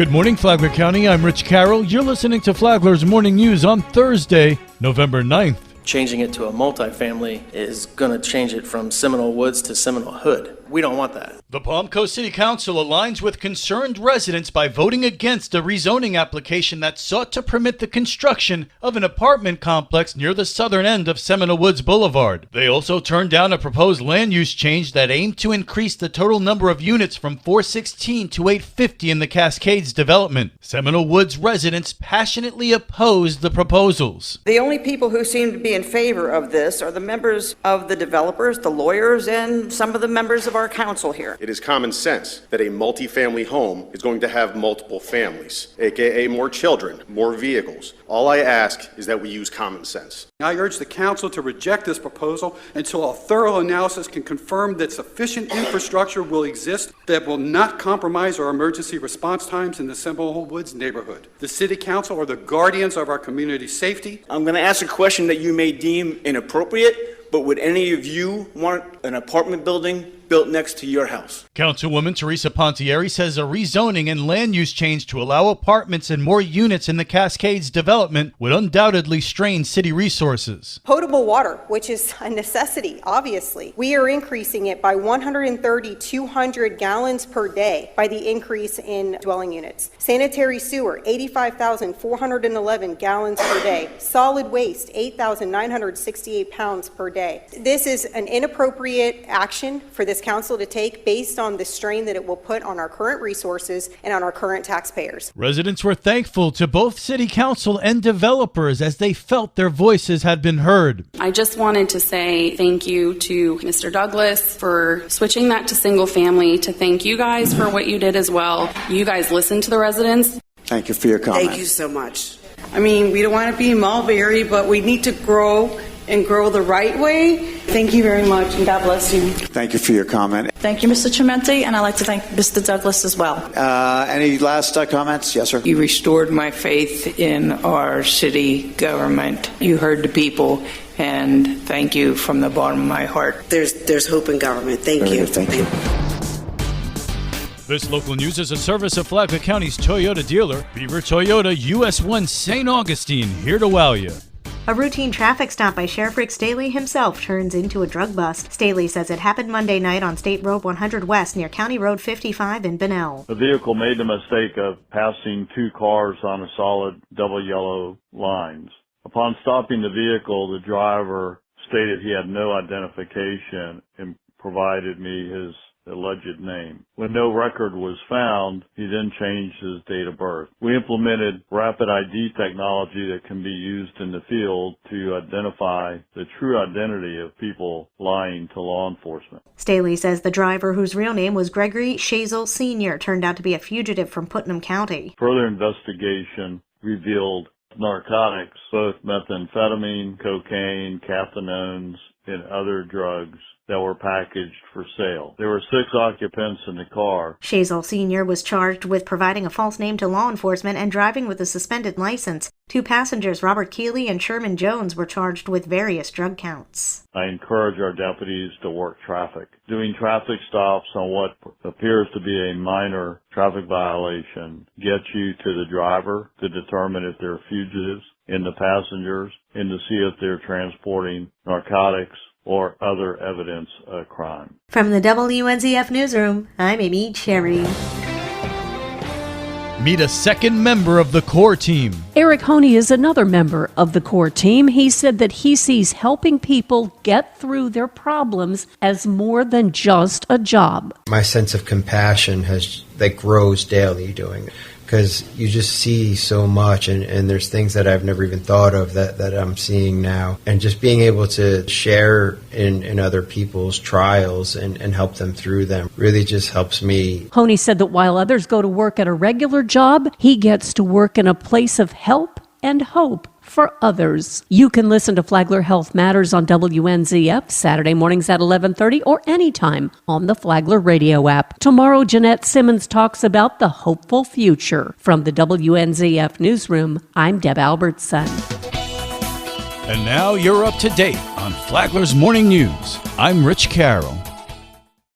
Good morning, Flagler County. I'm Rich Carroll. You're listening to Flagler's Morning News on Thursday, November 9th. Changing it to a multifamily is going to change it from Seminole Woods to Seminole Hood. We don't want that. The Palm Coast City Council aligns with concerned residents by voting against a rezoning application that sought to permit the construction of an apartment complex near the southern end of Seminole Woods Boulevard. They also turned down a proposed land use change that aimed to increase the total number of units from 416 to 850 in the Cascades development. Seminole Woods residents passionately opposed the proposals. The only people who seem to be in favor of this are the members of the developers, the lawyers, and some of the members of our council here. It is common sense that a multifamily home is going to have multiple families, aka more children, more vehicles. All I ask is that we use common sense. I urge the council to reject this proposal until a thorough analysis can confirm that sufficient infrastructure will exist that will not compromise our emergency response times in the Seminole Woods neighborhood. The city council are the guardians of our community safety. I'm going to ask a question that you may deem inappropriate, but would any of you want an apartment building built next to your house? Councilwoman Teresa Pontieri says a rezoning and land use change to allow apartments and more units in the Cascades development would undoubtedly strain city resources. Potable water, which is a necessity, obviously. We are increasing it by 200 gallons per day by the increase in dwelling units. Sanitary sewer, 85,411 gallons per day. Solid waste, 8,968 pounds per day. This is an inappropriate action for this council to take based on the strain that it will put on our current resources and on our current taxpayers. Residents were thankful to both city council and developers as they felt their voices had been heard. I just wanted to say thank you to Mr. Douglas for switching that to single family, to thank you guys for what you did as well. You guys listened to the residents. Thank you for your comment. Thank you so much. I mean, we don't want to be mulberry, but we need to grow and grow the right way. Thank you very much, and God bless you. Thank you for your comment. Thank you, Mr. Trementi, and I'd like to thank Mr. Douglas as well. Any last comments? Yes, sir. You restored my faith in our city government. You heard the people, and thank you from the bottom of my heart. There's hope in government. Thank you. Thank you. This local news is a service of Flagler County's Toyota dealer, Beaver Toyota, US 1 St. Augustine, here to wow you. A routine traffic stop by Sheriff Rick Staley himself turns into a drug bust. Staley says it happened Monday night on State Road 100 West near County Road 55 in Bunnell. The vehicle made the mistake of passing two cars on a solid double yellow lines. Upon stopping the vehicle, the driver stated he had no identification and provided me his alleged name. When no record was found, he then changed his date of birth. We implemented rapid ID technology that can be used in the field to identify the true identity of people lying to law enforcement. Staley says the driver, whose real name was Gregory Shazel Sr., turned out to be a fugitive from Putnam County. Further investigation revealed narcotics, both methamphetamine, cocaine, cathinones, and other drugs that were packaged for sale. There were 6 occupants in the car. Shazel Sr. was charged with providing a false name to law enforcement and driving with a suspended license. 2 passengers, Robert Keeley and Sherman Jones, were charged with various drug counts. I encourage our deputies to work traffic. Doing traffic stops on what appears to be a minor traffic violation gets you to the driver to determine if they're fugitives and the passengers and to see if they're transporting narcotics or other evidence of crime. From the WNZF Newsroom, I'm Amy Cherry. Meet a second member of the core team. Eric Honey is another member of the core team. He said that he sees helping people get through their problems as more than just a job. My sense of compassion grows daily doing it. Because you just see so much, and there's things that I've never even thought of that I'm seeing now. And just being able to share in other people's trials and help them through them really just helps me. Honey said that while others go to work at a regular job, he gets to work in a place of help and hope for others. You can listen to Flagler Health Matters on WNZF Saturday mornings at 11:30 or anytime on the Flagler radio app. Tomorrow, Jeanette Simmons talks about the hopeful future. From the WNZF Newsroom, I'm Deb Albertson. And now you're up to date on Flagler's Morning News. I'm Rich Carroll.